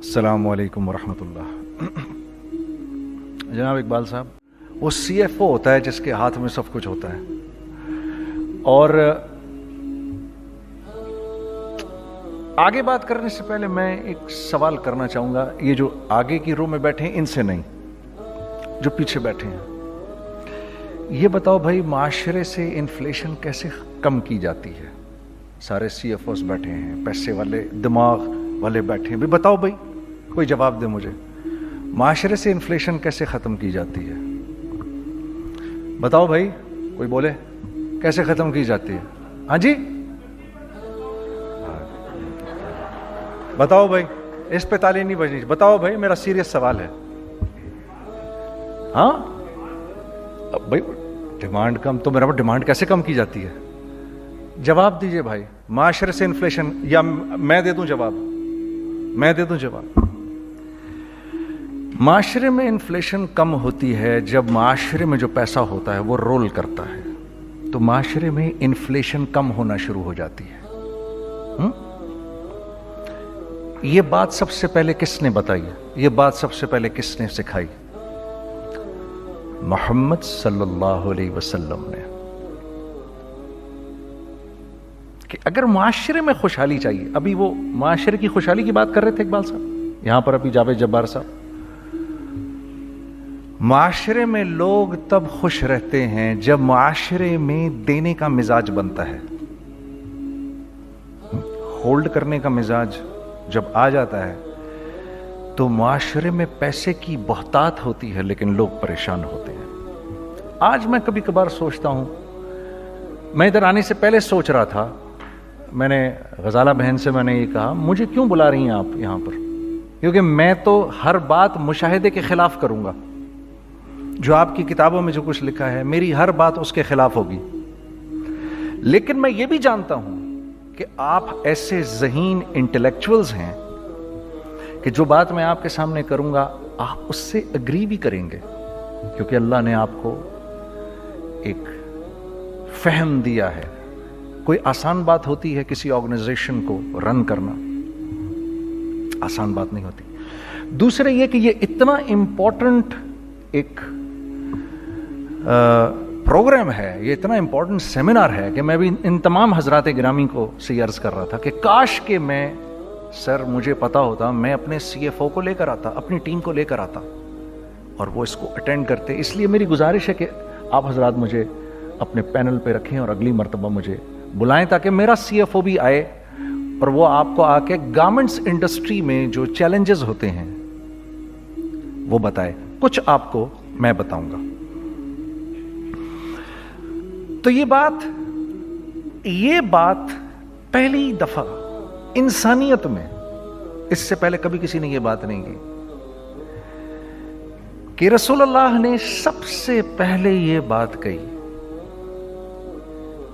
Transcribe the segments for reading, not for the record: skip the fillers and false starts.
السلام علیکم ورحمۃ اللہ۔ جناب اقبال صاحب، وہ سی ایف او ہوتا ہے جس کے ہاتھ میں سب کچھ ہوتا ہے، اور آگے بات کرنے سے پہلے میں ایک سوال کرنا چاہوں گا، یہ جو آگے کی رو میں بیٹھے ہیں ان سے نہیں، جو پیچھے بیٹھے ہیں، یہ بتاؤ بھائی معاشرے سے انفلیشن کیسے کم کی جاتی ہے؟ سارے سی ایف اوز بیٹھے ہیں، پیسے والے دماغ والے بیٹھے ہیں، بھی بتاؤ بھائی، کوئی جواب دے مجھے، معاشرے سے انفلیشن کیسے ختم کی جاتی ہے؟ بتاؤ بھائی، کوئی بولے کیسے ختم کی جاتی ہے؟ ہاں جی بتاؤ بھائی، اس پہ تالی نہیں بجنی، بتاؤ بھائی، میرا سیریس سوال ہے۔ ہاں اب بھائی ڈیمانڈ کم، تو میرا ڈیمانڈ کیسے کم کی جاتی ہے؟ جواب دیجئے بھائی، معاشرے سے انفلیشن، یا میں دے دوں جواب؟ میں دے دوں جواب۔ معاشرے میں انفلیشن کم ہوتی ہے جب معاشرے میں جو پیسہ ہوتا ہے وہ رول کرتا ہے، تو معاشرے میں انفلیشن کم ہونا شروع ہو جاتی ہے۔ یہ بات سب سے پہلے کس نے بتائی؟ یہ بات سب سے پہلے کس نے سکھائی؟ محمد صلی اللہ علیہ وسلم نے، کہ اگر معاشرے میں خوشحالی چاہیے، ابھی وہ معاشرے کی خوشحالی کی بات کر رہے تھے اقبال صاحب یہاں پر، ابھی جاوید جبار صاحب، معاشرے میں لوگ تب خوش رہتے ہیں جب معاشرے میں دینے کا مزاج بنتا ہے، ہولڈ کرنے کا مزاج جب آ جاتا ہے تو معاشرے میں پیسے کی بہتات ہوتی ہے لیکن لوگ پریشان ہوتے ہیں۔ آج میں کبھی کبھار سوچتا ہوں، میں ادھر آنے سے پہلے سوچ رہا تھا، میں نے غزالہ بہن سے میں نے یہ کہا، مجھے کیوں بلا رہی ہیں آپ یہاں پر؟ کیونکہ میں تو ہر بات مشاہدے کے خلاف کروں گا، جو آپ کی کتابوں میں جو کچھ لکھا ہے میری ہر بات اس کے خلاف ہوگی، لیکن میں یہ بھی جانتا ہوں کہ آپ ایسے ذہین انٹلیکچوئلز ہیں کہ جو بات میں آپ کے سامنے کروں گا آپ اس سے اگری بھی کریں گے، کیونکہ اللہ نے آپ کو ایک فہم دیا ہے۔ کوئی آسان بات ہوتی ہے کسی آرگنائزیشن کو رن کرنا؟ آسان بات نہیں ہوتی۔ دوسرے یہ کہ یہ اتنا امپورٹنٹ ایک پروگرام ہے، یہ اتنا امپورٹنٹ سیمینار ہے کہ میں بھی ان تمام حضرات گرامی کو سے عرض کر رہا تھا کہ کاش کہ میں، سر مجھے پتا ہوتا، میں اپنے سی ایف او کو لے کر آتا، اپنی ٹیم کو لے کر آتا اور وہ اس کو اٹینڈ کرتے۔ اس لیے میری گزارش ہے کہ آپ حضرات مجھے اپنے پینل پہ رکھیں اور اگلی مرتبہ مجھے بلائیں تاکہ میرا سی ایف او بھی آئے اور وہ آپ کو آ کے گارمنٹس انڈسٹری میں جو چیلنجز ہوتے ہیں وہ بتائے۔ کچھ آپ کو میں بتاؤں گا۔ تو یہ بات پہلی دفعہ انسانیت میں، اس سے پہلے کبھی کسی نے یہ بات نہیں کی، کہ رسول اللہ نے سب سے پہلے یہ بات کہی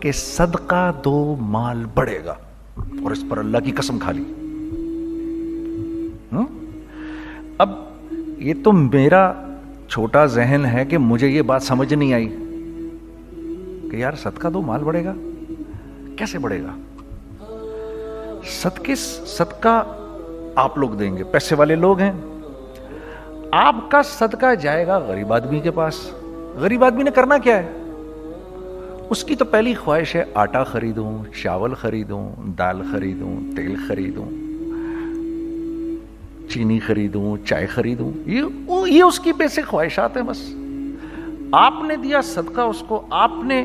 کہ صدقہ دو مال بڑھے گا، اور اس پر اللہ کی قسم کھا لی۔ اب یہ تو میرا چھوٹا ذہن ہے کہ مجھے یہ بات سمجھ نہیں آئی کہ یار صدقہ دو مال بڑھے گا، کیسے بڑھے گا؟ صدقہ آپ لوگ دیں گے، پیسے والے لوگ ہیں، آپ کا صدقہ جائے گا غریب آدمی کے پاس۔ غریب آدمی نے کرنا کیا ہے؟ اس کی تو پہلی خواہش ہے آٹا خریدوں، چاول خریدوں، دال خریدوں، تیل خریدوں، چینی خریدوں، چائے خریدوں، یہ اس کی بیسک خواہشات ہیں۔ بس آپ نے دیا صدقہ اس کو، آپ نے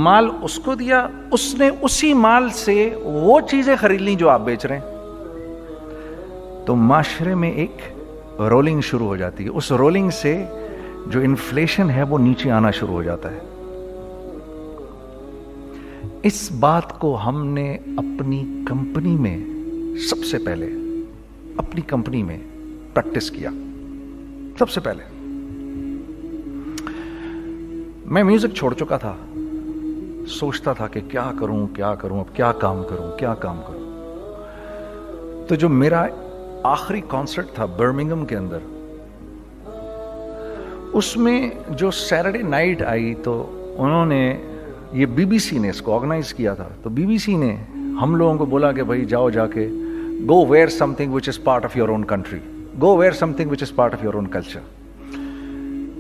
مال اس کو دیا، اس نے اسی مال سے وہ چیزیں خرید لیں جو آپ بیچ رہے ہیں، تو معاشرے میں ایک رولنگ شروع ہو جاتی ہے۔ اس رولنگ سے جو انفلیشن ہے وہ نیچے آنا شروع ہو جاتا ہے۔ اس بات کو ہم نے اپنی کمپنی میں سب سے پہلے اپنی کمپنی میں پریکٹس کیا۔ سب سے پہلے میں میوزک چھوڑ چکا تھا، سوچتا تھا کہ کیا کروں، اب کیا کام کروں۔ تو جو میرا آخری کانسرٹ تھا برمنگھم کے اندر، اس میں جو سیٹرڈے نائٹ آئی تو انہوں نے، یہ بی بی سی نے اس کو آرگنائز کیا تھا، تو بی بی سی نے ہم لوگوں کو بولا کہ بھائی جاؤ جا کے go wear something which is part of your own country, go wear something which is part of your own culture.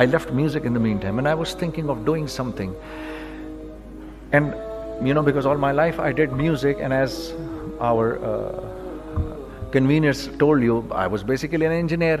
I left music in the meantime and I was thinking of doing something. And you know, because all my life I did music, and as our conveners told you, I was basically an engineer.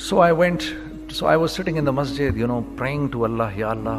So I was sitting in the masjid, you know, praying to Allah, Ya Allah,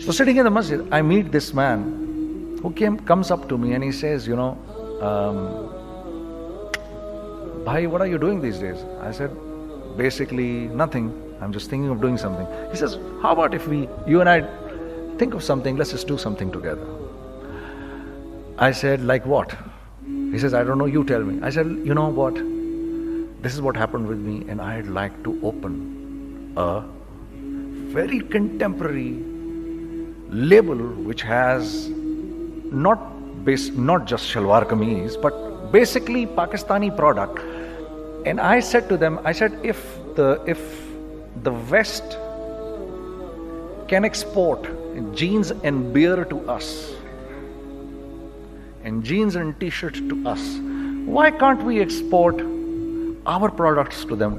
So sitting in the masjid, I meet this man who comes up to me and he says, you know, Bhai, what are you doing these days? I said, basically nothing. I'm just thinking of doing something. He says, how about if you and I think of something, let's just do something together. I said, like what? He says, I don't know, you tell me. I said, you know what? This is what happened with me, and I'd like to open a very contemporary label which has not just shalwar kameez, but basically Pakistani product. And I said to them, I said, if the West can export jeans and beer to us, and jeans and t-shirts to us, why can't we export our products to them?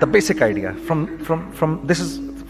The basic idea from this is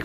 1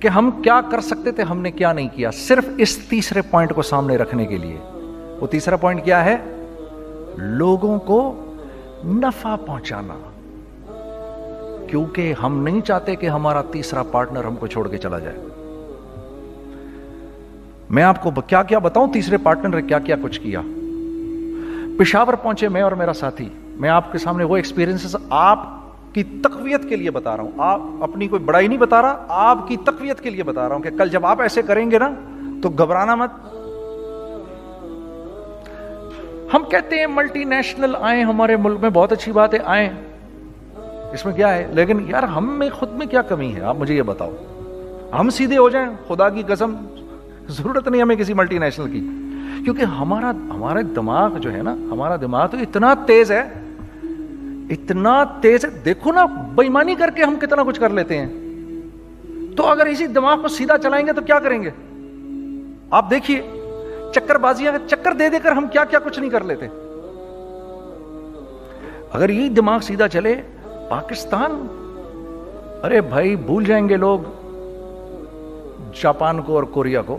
کہ ہم کیا کر سکتے تھے، ہم نے کیا نہیں کیا، صرف اس تیسرے پوائنٹ کو سامنے رکھنے کے لیے. وہ تیسرا پوائنٹ کیا ہے؟ لوگوں کو نفع پہنچانا. کیونکہ ہم نہیں چاہتے کہ ہمارا تیسرا پارٹنر ہم کو چھوڑ کے چلا جائے. میں آپ کو کیا کیا بتاؤں، تیسرے پارٹنر نے کیا کیا کچھ کیا. پشاور پہنچے میں اور میرا ساتھی. میں آپ کے سامنے وہ ایکسپیرینسز آپ کی تقویت کے لیے بتا رہا ہوں، آپ اپنی کوئی بڑائی نہیں بتا رہا، آپ کی تقویت کے لیے بتا رہا ہوں کہ کل جب آپ ایسے کریں گے نا تو گھبرانا مت. ہم کہتے ہیں ملٹی نیشنل آئیں ہمارے ملک میں، بہت اچھی بات ہے، آئیں، اس میں کیا ہے، لیکن یار ہم میں خود میں کیا کمی ہے، آپ مجھے یہ بتاؤ. ہم سیدھے ہو جائیں، خدا کی قسم ضرورت نہیں ہمیں کسی ملٹی نیشنل کی. کیونکہ ہمارا دماغ جو ہے نا، ہمارا دماغ تو اتنا تیز ہے، اتنا تیز ہے. دیکھو نا بے ایمانی کر کے ہم کتنا کچھ کر لیتے ہیں. تو اگر اسی دماغ کو سیدھا چلائیں گے تو کیا کریں گے؟ آپ دیکھیے چکر بازیاں، چکر دے دے کر ہم کیا کیا کچھ نہیں کر لیتے. اگر یہی دماغ سیدھا چلے، پاکستان، ارے بھائی بھول جائیں گے لوگ جاپان کو اور کوریا کو،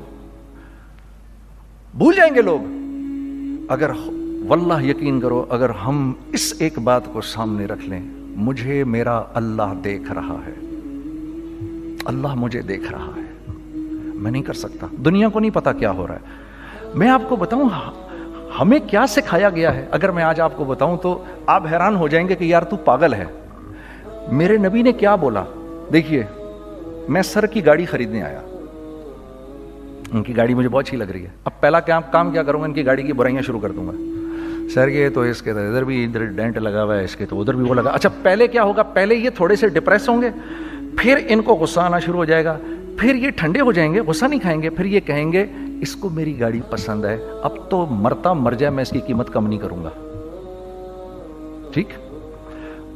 بھول جائیں گے لوگ. اگر واللہ یقین کرو، اگر ہم اس ایک بات کو سامنے رکھ لیں، مجھے میرا اللہ دیکھ رہا ہے، اللہ مجھے دیکھ رہا ہے، میں نہیں کر سکتا. دنیا کو نہیں پتا کیا ہو رہا ہے. میں آپ کو بتاؤں ہمیں کیا سکھایا گیا ہے. اگر میں آج آپ کو بتاؤں تو آپ حیران ہو جائیں گے کہ یار تو پاگل ہے. میرے نبی نے کیا بولا؟ دیکھیے، میں سر کی گاڑی خریدنے آیا، ان کی گاڑی مجھے بہت اچھی لگ رہی ہے. اب پہلا کام کیا کروں گا، ان کی گاڑی کی برائیاں شروع کر دوں گا. سر یہ تو اس کے تو ادھر بھی ادھر ڈینٹ لگا ہوا ہے، اس کے تو ادھر بھی وہ لگا. اچھا پہلے کیا ہوگا؟ پہلے یہ تھوڑے سے ڈپریس ہوں گے، پھر ان کو غصہ آنا شروع ہو جائے گا، پھر یہ ٹھنڈے ہو جائیں گے، غصہ نہیں کھائیں گے، پھر یہ کہیں گے اس کو میری گاڑی پسند ہے، اب تو مرتا مر جائے میں اس کی قیمت کم نہیں کروں گا. ٹھیک؟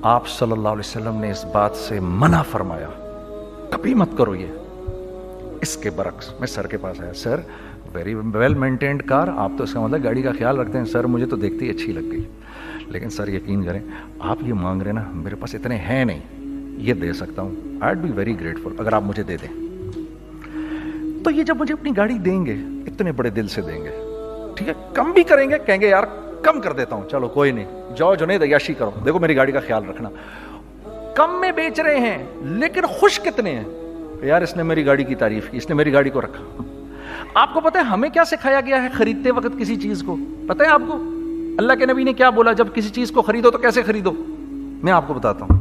آپ صلی اللہ علیہ وسلم نے اس بات سے منع فرمایا، کبھی مت کرو یہ. اس کے برعکس میں سر کے پاس آیا، سر ویری ویل مینٹینڈ کار، آپ تو اس کا مطلب گاڑی کا خیال رکھتے ہیں. سر مجھے تو دیکھتے ہی اچھی لگ گئی، لیکن سر یقین کریں آپ یہ مانگ رہے نا، میرے پاس اتنے ہیں نہیں، یہ دے سکتا ہوں. I would be very grateful اگر آپ مجھے دے دیں. تو یہ جب مجھے اپنی گاڑی دیں گے، اتنے بڑے دل سے دیں گے، ٹھیک ہے، کم بھی کریں گے، کہیں گے یار کم کر دیتا ہوں، چلو کوئی نہیں، جاؤ جنید عیاشی کرو، دیکھو میری گاڑی کا خیال رکھنا. کم میں بیچ رہے ہیں لیکن خوش کتنے ہیں، یار اس نے میری گاڑی کی تعریف کی، اس نے میری گاڑی کو رکھا. آپ کو پتہ ہے ہمیں کیا سکھایا گیا ہے خریدتے وقت کسی چیز کو؟ پتہ ہے آپ کو اللہ کے نبی نے کیا بولا؟ جب کسی چیز کو خریدو تو کیسے خریدو؟ میں آپ کو بتاتا ہوں.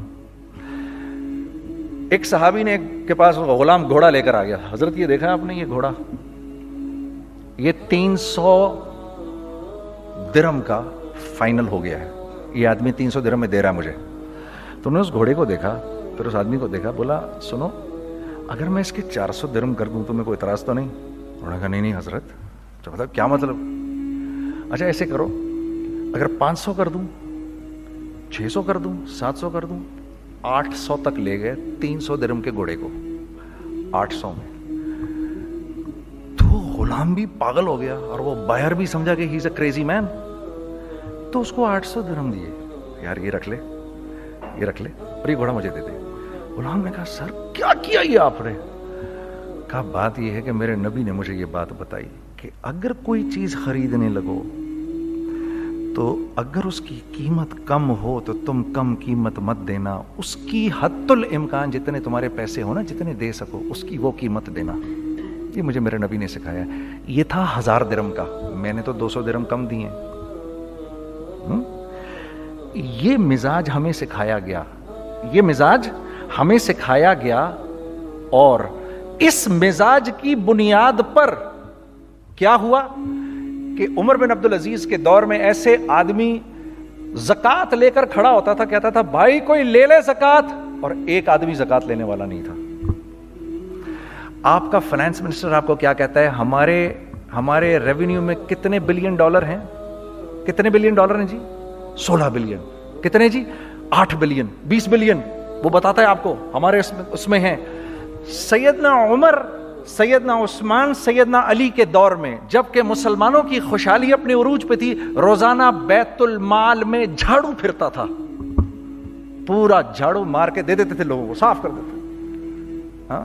ایک صحابی نے کے پاس غلام گھوڑا لے کر آ گیا. حضرت یہ دیکھا آپ نے، یہ گھوڑا یہ 300 درہم کا فائنل ہو گیا ہے، یہ آدمی 300 درہم میں دے رہا ہے مجھے. تو نے اس گھوڑے کو دیکھا، پھر اس آدمی کو دیکھا، بولا سنو اگر میں اس کے 400 درہم کر دوں تو میں کوئی اعتراض تو نہیں؟ انہوں نے کہا نہیں حضرت. تو مطلب کیا مطلب؟ اچھا ایسے کرو، اگر 500 کر دوں، 600 کر دوں، 700 کر دوں. 800 تک لے گئے 300 درہم کے گھوڑے کو، 800 میں. تو غلام بھی پاگل ہو گیا اور وہ بائر بھی سمجھا کہ ہی از اے کریزی مین. تو اس کو 800 درہم دیے، یار یہ رکھ لے، یہ رکھ لے اور یہ گھوڑا مجھے دے دے. غلام نے کہا سر کیا کیا یہ آپ نے؟ کہا بات یہ ہے کہ میرے نبی نے مجھے یہ بات بتائی کہ اگر کوئی چیز خریدنے لگو تو اگر اس کی قیمت کم ہو تو تم کم قیمت مت دینا، اس کی حد الامکان جتنے تمہارے پیسے ہو نا، جتنے دے سکو اس کی وہ قیمت دینا. یہ مجھے میرے نبی نے سکھایا. یہ تھا 1000 درہم کا، میں نے تو 200 درہم کم دیے. یہ مزاج ہمیں سکھایا گیا، یہ مزاج ہمیں سکھایا گیا. اور اس مزاج کی بنیاد پر کیا ہوا کہ عمر بن عبدالعزیز کے دور میں ایسے آدمی زکوٰۃ لے کر کھڑا ہوتا تھا، کہتا تھا بھائی کوئی لے لے زکوٰۃ، اور ایک آدمی زکوٰۃ لینے والا نہیں تھا. آپ کا فائنانس منسٹر آپ کو کیا کہتا ہے؟ ہمارے ریونیو میں کتنے بلین ڈالر ہیں؟ کتنے بلین ڈالر ہیں جی؟ 16 بلین. کتنے جی؟ 8 بلین، 20 بلین. وہ بتاتا ہے آپ کو ہمارے اس میں ہیں. سیدنا عمر، سیدنا عثمان، سیدنا علی کے دور میں جبکہ مسلمانوں کی خوشحالی اپنے عروج پہ تھی، روزانہ بیت المال میں جھاڑو پھرتا تھا، پورا جھاڑو مار کے دے دیتے تھے لوگوں کو، صاف کر دیتے. ہاں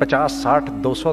50, 60, 200,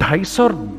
250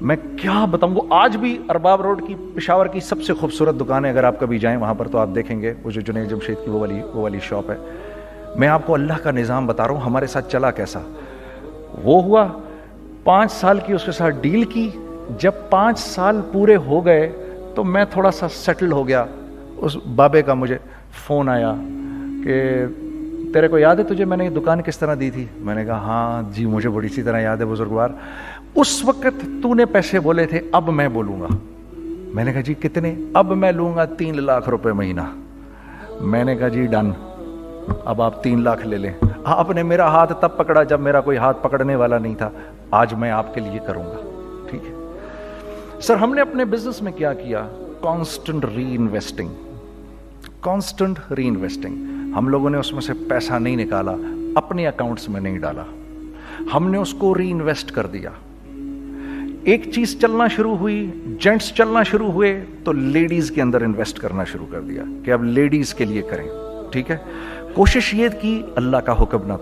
میں کیا بتاؤں. وہ آج بھی ارباب روڈ کی پشاور کی سب سے خوبصورت دکان ہے, اگر آپ کبھی جائیں وہاں پر تو آپ دیکھیں گے وہ جو جنید جمشید کی وہ والی شاپ ہے. میں آپ کو اللہ کا نظام بتا رہا ہوں ہمارے ساتھ چلا کیسا. وہ ہوا 5 سال کی اس کے ساتھ ڈیل کی. جب 5 سال پورے ہو گئے تو میں تھوڑا سا سیٹل ہو گیا. اس بابے کا مجھے فون آیا کہ تیرے کو یاد ہے تجھے میں نے یہ دکان کس طرح دی تھی؟ میں نے کہا ہاں جی مجھے بڑی سی طرح یاد ہے بزرگوار. اس وقت تو نے پیسے بولے تھے, اب میں بولوں گا. میں نے کہا جی کتنے؟ اب میں لوں گا 3 لاکھ روپے مہینہ. میں نے کہا جی ڈن, اب آپ 3 لاکھ لے لیں. آپ نے میرا ہاتھ تب پکڑا جب میرا کوئی ہاتھ پکڑنے والا نہیں تھا. آج میں آپ کے لیے کروں گا. ٹھیک ہے سر. ہم نے اپنے بزنس میں کیا کیا؟ کانسٹنٹ ری انویسٹنگ. کانسٹنٹ ری انویسٹنگ. ہم لوگوں نے اس میں سے پیسہ نہیں نکالا, اپنے اکاؤنٹس میں نہیں ڈالا, ہم نے اس کو ری انویسٹ کر دیا. ایک چیز چلنا شروع ہوئی, جینٹس چلنا شروع ہوئے تو لیڈیز کے اندر انویسٹ کرنا شروع کر دیا کہ اب لیڈیز کے لیے کریں. ٹھیک ہے, کوشش یہ کی اللہ کا حکم نہ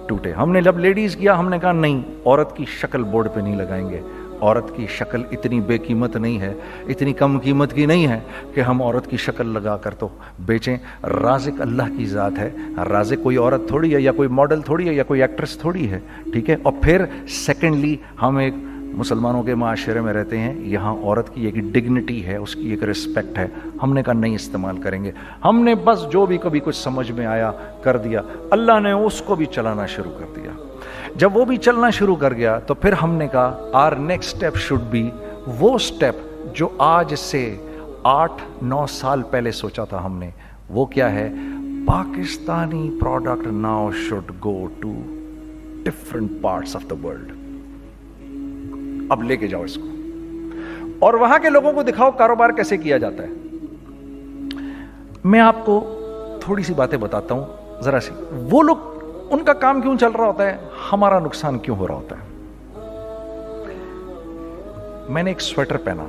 ٹوٹے. ہم نے جب لیڈیز کیا ہم نے کہا نہیں, عورت کی شکل بورڈ پہ نہیں لگائیں گے. عورت کی شکل اتنی بے قیمت نہیں ہے, اتنی کم قیمت کی نہیں ہے کہ ہم عورت کی شکل لگا کر تو بیچیں. رازق اللہ کی ذات ہے, رازق کوئی عورت تھوڑی ہے یا کوئی ماڈل تھوڑی ہے یا کوئی ایکٹریس تھوڑی ہے. ٹھیک ہے. اور پھر سیکنڈلی ہم ایک مسلمانوں کے معاشرے میں رہتے ہیں, یہاں عورت کی ایک ڈگنیٹی ہے, اس کی ایک رسپیکٹ ہے. ہم نے کہا نہیں استعمال کریں گے. ہم نے بس جو بھی کبھی کچھ سمجھ میں آیا کر دیا. اللہ نے اس کو بھی چلانا شروع کر دیا. جب وہ بھی چلنا شروع کر گیا تو پھر ہم نے کہا our next step should be وہ اسٹیپ جو آج سے 8-9 سال پہلے سوچا تھا ہم نے. وہ کیا ہے؟ Pakistani product now should go to different parts of the world. اب لے کے جاؤ اس کو اور وہاں کے لوگوں کو دکھاؤ کاروبار کیسے کیا جاتا ہے. میں آپ کو تھوڑی سی باتیں بتاتا ہوں ذرا سی. وہ لوگ ان کا کام کیوں چل رہا ہوتا ہے, ہمارا نقصان کیوں ہو رہا ہوتا ہے. میں نے ایک سویٹر پہنا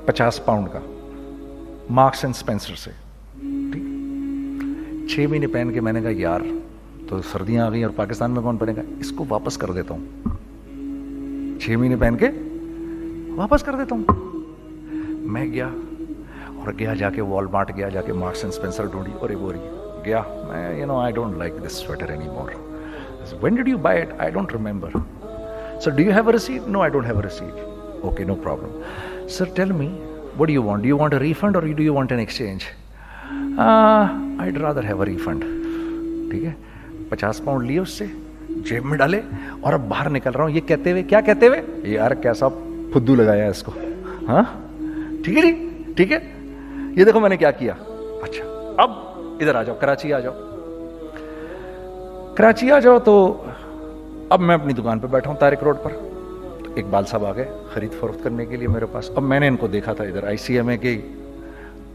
50 پاؤنڈ کا مارکس اینڈ اسپینسر سے. ٹھیک, 6 مہینے پہن کے میں نے کہا یار تو سردیاں آ گئی اور پاکستان میں کون پہنے گا, اس کو واپس کر دیتا ہوں. 6 مہینے پہن کے واپس کر دیتا ہوں. میں گیا جا کے والمارٹ گیا, جا کے مارکس اینڈ اسپینسر ڈھونڈی اور ایک گیا. میں I don't like this sweater anymore. When did you buy it? I don't remember. So do you have a receipt? No, I don't have a receipt. Okay, no problem. Sir, tell me, what do you want? Do you want a refund or do you want an exchange? I'd rather have a refund. ٹھیک ہے, 50 pound لیے اس سے, جیب میں ڈالے اور اب باہر نکل رہا ہوں. یہ کہتے ہوئے, کیا کہتے ہوئے, یار کیسا پھدو لگایا اس کو. ہاں ٹھیک ہے جی, ٹھیک ہے. یہ دیکھو میں نے کیا کیا. اچھا اب ادھر آ جاؤ, کراچی آ جاؤ. کراچی آ جاؤ تو اب میں اپنی دکان پہ بیٹھا ہوں طارق روڈ پر. تو اقبال صاحب آ گئے خرید فروخت کرنے کے لیے میرے پاس. اب میں نے ان کو دیکھا تھا ادھر ICMA کے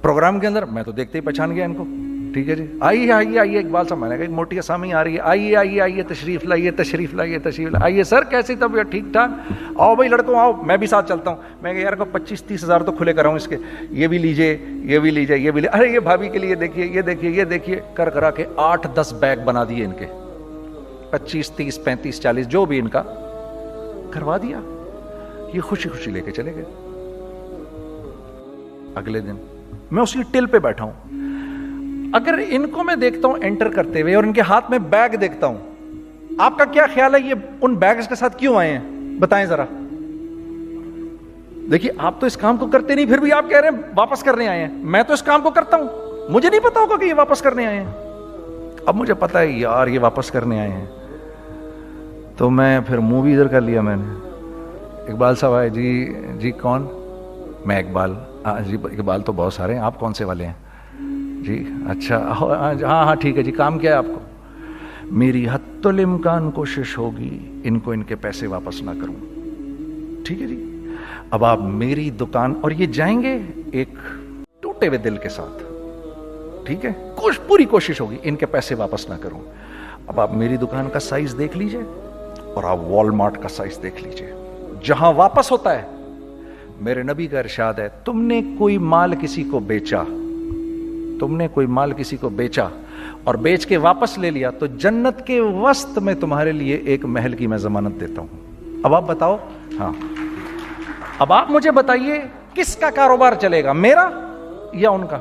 پروگرام کے اندر, میں تو دیکھتے ہی پہچان گیا ان کو. ٹھیک ہے جی, آئیے آئیے آئیے اقبال صاحب. میں نے کہا ایک موٹی اسامی آ رہی ہے, آئیے آئیے آئیے, تشریف لائیے تشریف لائیے تشریف لائیے. آئیے سر, کیسی طبیعت, ٹھیک ٹھاک, آؤ بھائی لڑکوں آؤ, میں بھی ساتھ چلتا ہوں. میں کہ یار کو 25-30 ہزار تو کھلے کراؤں اس کے, یہ بھی لیجیے یہ بھی لیجیے یہ بھی لیجیے. ارے یہ بھابھی کے لیے دیکھیے یہ دیکھیے یہ دیکھیے. کر کرا کے 8-10 بیگ بنا دیے ان کے, 25, 30, 35, 40 جو بھی ان کا کروا دیا. یہ خوشی خوشی لے کے چلے گئے. اگلے دن میں اسی ٹل پہ بیٹھا ہوں. اگر ان کو میں دیکھتا ہوں انٹر کرتے ہوئے اور ان کے ہاتھ میں بیگ دیکھتا ہوں, آپ کا کیا خیال ہے یہ ان بیگز کے ساتھ کیوں آئے ہیں؟ بتائیں ذرا. دیکھیے آپ تو اس کام کو کرتے نہیں, پھر بھی آپ کہہ رہے ہیں واپس کرنے آئے ہیں. میں تو اس کام کو کرتا ہوں, مجھے نہیں پتا ہوگا کہ یہ واپس کرنے آئے ہیں. اب مجھے پتا ہے یار یہ واپس کرنے آئے ہیں, تو میں پھر منہ بھی ادھر کر لیا. میں نے اقبال صاحب آئے, جی کون؟ میں اقبال. جی اقبال تو بہت سارے ہیں, آپ کون سے والے ہیں؟ جی اچھا ہاں ٹھیک ہے جی, کام کیا ہے آپ کو؟ میری حتی الامکان کوشش ہوگی ان کو ان کے پیسے واپس نہ کروں. ٹھیک ہے جی. اب آپ میری دکان, اور یہ جائیں گے ایک ٹوٹے ہوئے دل کے ساتھ. ٹھیک ہے, پوری کوشش ہوگی ان کے پیسے واپس نہ کروں. اب آپ میری دکان کا سائز دیکھ لیجئے اور آپ والمارٹ کا سائز دیکھ لیجئے. جہاں واپس ہوتا ہے, میرے نبی کا ارشاد ہے, تم نے کوئی مال کسی کو بیچا, اور بیچ کے واپس لے لیا, تو جنت کے وسط میں تمہارے لیے ایک محل کی میں ضمانت دیتا ہوں. اب آپ بتاؤ. ہاں اب آپ مجھے بتائیے کس کا کاروبار چلے گا، میرا یا ان کا؟